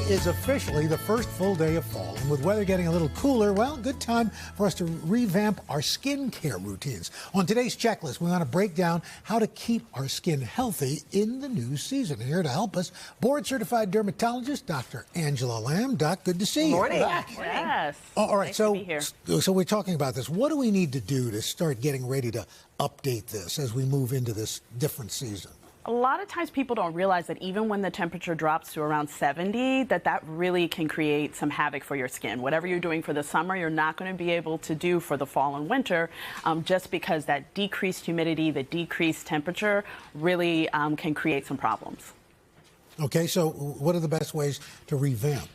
is officially the first full day of fall, and with weather getting a little cooler, well, good time for us to revamp our skincare routines. On today's checklist, we want to break down how to keep our skin healthy in the new season. And here to help us, board-certified dermatologist Dr. Angela Lamb. Doc, good to see you. Morning. Yes. All right, Nice to be here. so we're talking about this. What do we need to do to start getting ready to update this as we move into this different season? A lot of times people don't realize that even when the temperature drops to around 70, that really can create some havoc for your skin. Whatever you're doing for the summer, you're not going to be able to do for the fall and winter, just because that decreased humidity, the decreased temperature really can create some problems. Okay, so what are the best ways to revamp?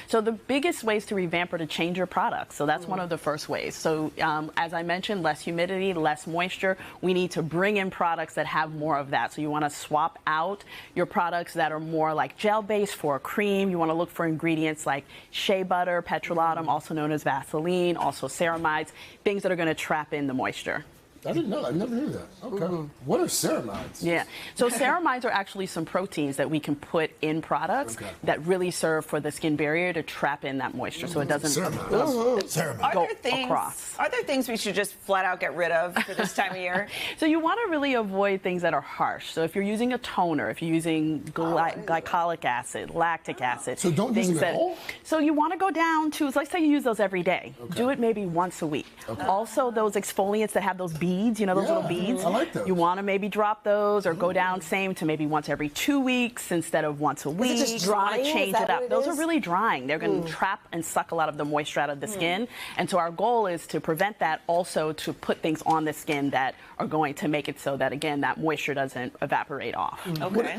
So the biggest ways to revamp are to change your products. So that's one of the first ways. So as I mentioned, less humidity, less moisture. We need to bring in products that have more of that. So you want to swap out your products that are more like gel-based for a cream. You want to look for ingredients like shea butter, petrolatum, also known as Vaseline, also ceramides, things that are going to trap in the moisture. I didn't know. I never knew that. Okay. What are ceramides? Yeah. So ceramides are actually some proteins that we can put in products that really serve for the skin barrier to trap in that moisture, so it doesn't go across. Are there things we should just flat out get rid of for this time of year? So you want to really avoid things that are harsh. So if you're using a toner, if you're using glycolic acid, lactic acid. So don't use it at all? So you want to go down to, let's say you use those every day. Do it maybe once a week. Also those exfoliants that have those beads, you know, those little beads. I like those. You want to maybe drop those or go down same to maybe once every 2 weeks instead of once a week. Is it just drying? Change it up. Those are really drying. They're going to trap and suck a lot of the moisture out of the skin. And so our goal is to prevent that, also to put things on the skin that are going to make it so that, again, that moisture doesn't evaporate off.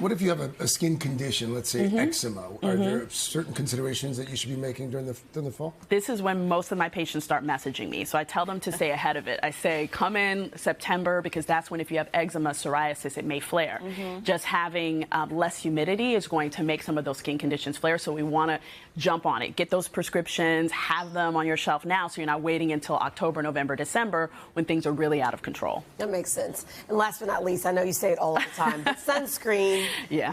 What if you have a skin condition, let's say eczema? Are there certain considerations that you should be making during the fall? This is when most of my patients start messaging me. So I tell them to stay ahead of it. I say, come in September, because that's when, if you have eczema, psoriasis, it may flare. Just having less humidity is going to make some of those skin conditions flare. So we want to jump on it. Get those prescriptions, have them on your shelf now, so you're not waiting until October, November, December when things are really out of control. That makes sense. And last but not least, I know you say it all the time, but sunscreen,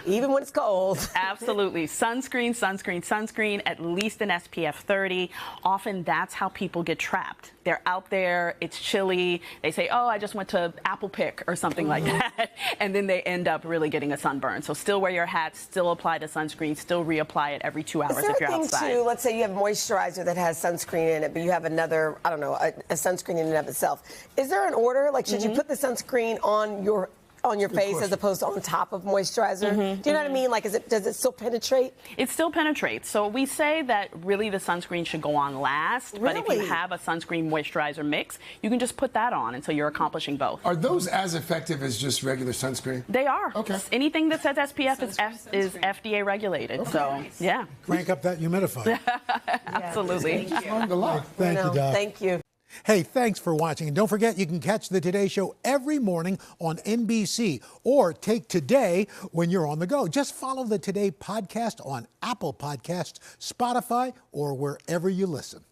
even when it's cold. Absolutely. Sunscreen, sunscreen, sunscreen, at least an SPF 30. Often that's how people get trapped. They're out there, it's chilly, they say, oh, I just went to Apple Pick or something like that, and then they end up really getting a sunburn. So still wear your hat, still apply the sunscreen, still reapply it every 2 hours if you're outside. Too, let's say you have moisturizer that has sunscreen in it, but you have another, I don't know, a sunscreen in and of itself. Is there an order? Like, should you put the sunscreen on your face as opposed to on top of moisturizer? Do you know what I mean? Like, does it still penetrate? It still penetrates. So we say that really the sunscreen should go on last. But if you have a sunscreen moisturizer mix, you can just put that on, and so you're accomplishing both. Are those as effective as just regular sunscreen? They are. Okay. Anything that says SPF is FDA regulated. Okay. So yeah. Crank up that humidifier. Absolutely. Thank you, Doc. Thank you. Hey, thanks for watching. And don't forget, you can catch the Today Show every morning on NBC, or take Today when you're on the go. Just follow the Today podcast on Apple Podcasts, Spotify, or wherever you listen.